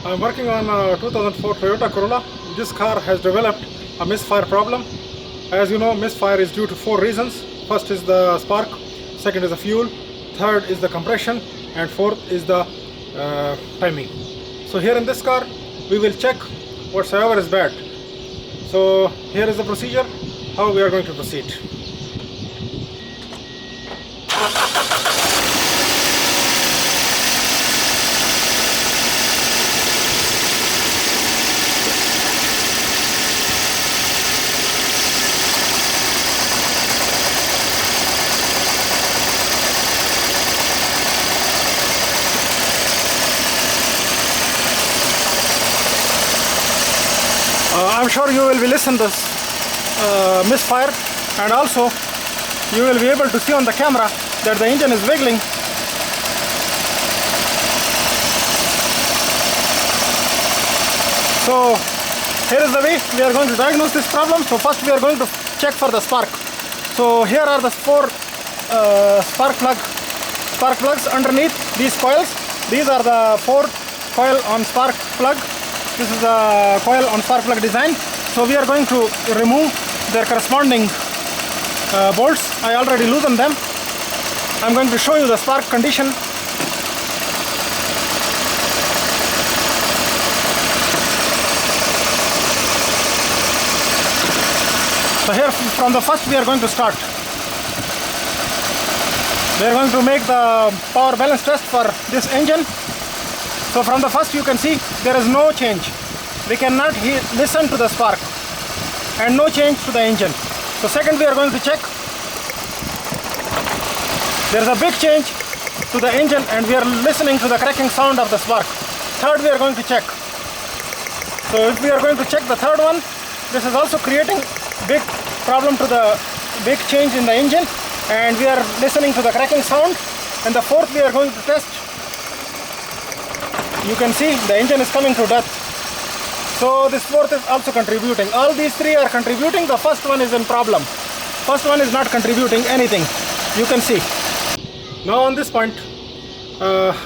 I'm working on a 2004 Toyota Corolla. This car has developed a misfire problem. As you know, misfire is due to 4 reasons. First is the spark, second is the fuel, third is the compression, and fourth is the timing. So here in this car, we will check whatsoever is bad. So here is the procedure, how we are going to proceed. I'm sure you will be listening to this misfire, and also you will be able to see on the camera that the engine is wiggling. So here is the way we are going to diagnose this problem. So first we are going to check for the spark. So here are the 4 spark plugs underneath these coils. These are the 4 coil on spark plug. This is the coil on spark plug design. So we are going to remove their corresponding bolts. I already loosened them. I'm going to show you the spark condition. So here from the first we are going to start. We are going to make the power balance test for this engine. So from the first you can see there is no change. We cannot listen to the spark and no change to the engine. So second we are going to check. There is a big change to the engine and we are listening to the cracking sound of the spark. Third we are going to check. So if we are going to check the third one, this is also creating big problem to the big change in the engine and we are listening to the cracking sound. And the fourth we are going to test. You can see the engine is coming to death. So this fourth is also contributing. All these 3 are contributing. The first one is in problem. First one is not contributing anything. You can see. Now on this point,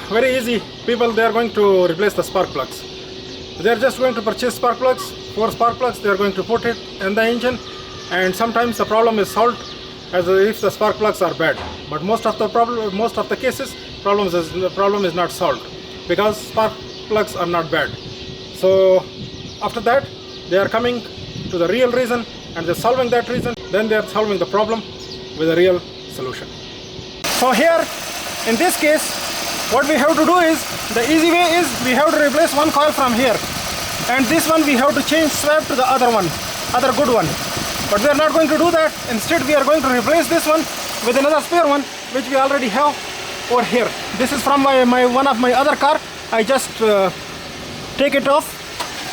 very easy. People, they are going to replace the spark plugs. They are just going to purchase spark plugs, 4 spark plugs. They are going to put it in the engine, and sometimes the problem is solved as if the spark plugs are bad. But most of the cases, the problem is not solved because spark plugs are not bad. So after that, they are coming to the real reason and they're solving that reason. Then they are solving the problem with a real solution. So here, in this case, what we have to do is, the easy way is we have to replace one coil from here. And this one we have to change swap to the other good one. But we are not going to do that. Instead, we are going to replace this one with another spare one, which we already have over here. This is from one of my other car. I just take it off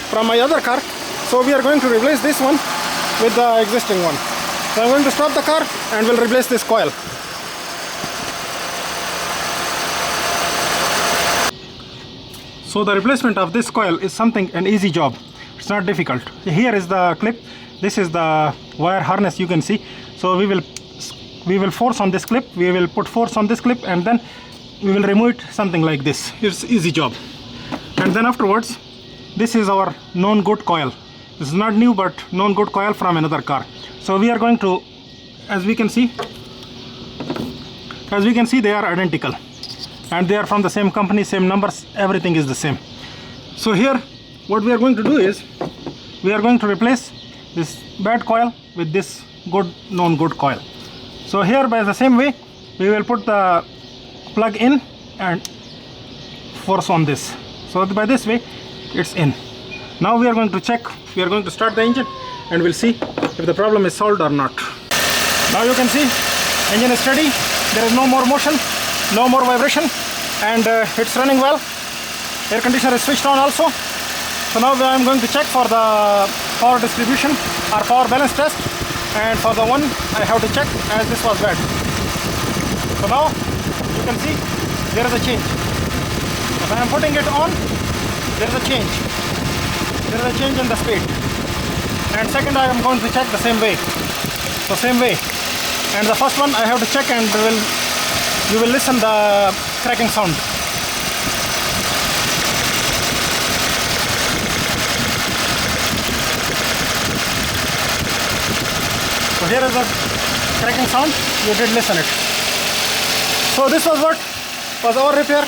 from my other car. So we are going to replace this one with the existing one. So I'm going to stop the car and we'll replace this coil. So the replacement of this coil is an easy job. It's not difficult. Here is the clip. This is the wire harness, you can see. So we will force on this clip. We will put force on this clip and then we will remove it something like this. It's easy job. And then afterwards, this is our known good coil. This is not new but known good coil from another car. So we are going to, as we can see they are identical and they are from the same company, same numbers, everything is the same. So here what we are going to do is we are going to replace this bad coil with this known good coil. So here by the same way we will put the plug in and force on this. So by this way it's in. Now we are going to check. We are going to start the engine and we'll see if the problem is solved or not. Now you can see engine is steady. There is no more motion, no more vibration, and it's running well. Air conditioner is switched on also. So now I am going to check for the power distribution or power balance test, and for the one I have to check as this was bad. So now you can see there is a change. If I am putting it on, there is a change. There is a change in the speed. And second I am going to check the same way. So same way. And the first one I have to check and you will listen the cracking sound. here is a cracking sound. You did listen it. So this was what was our repair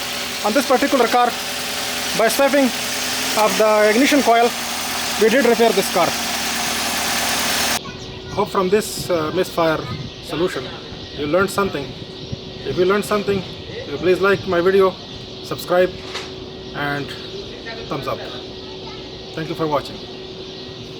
on this particular car. By swiping of the ignition coil, we did repair this car. Hope from this misfire solution you learned something. If you learned something, you please like my video, subscribe and thumbs up. Thank you for watching.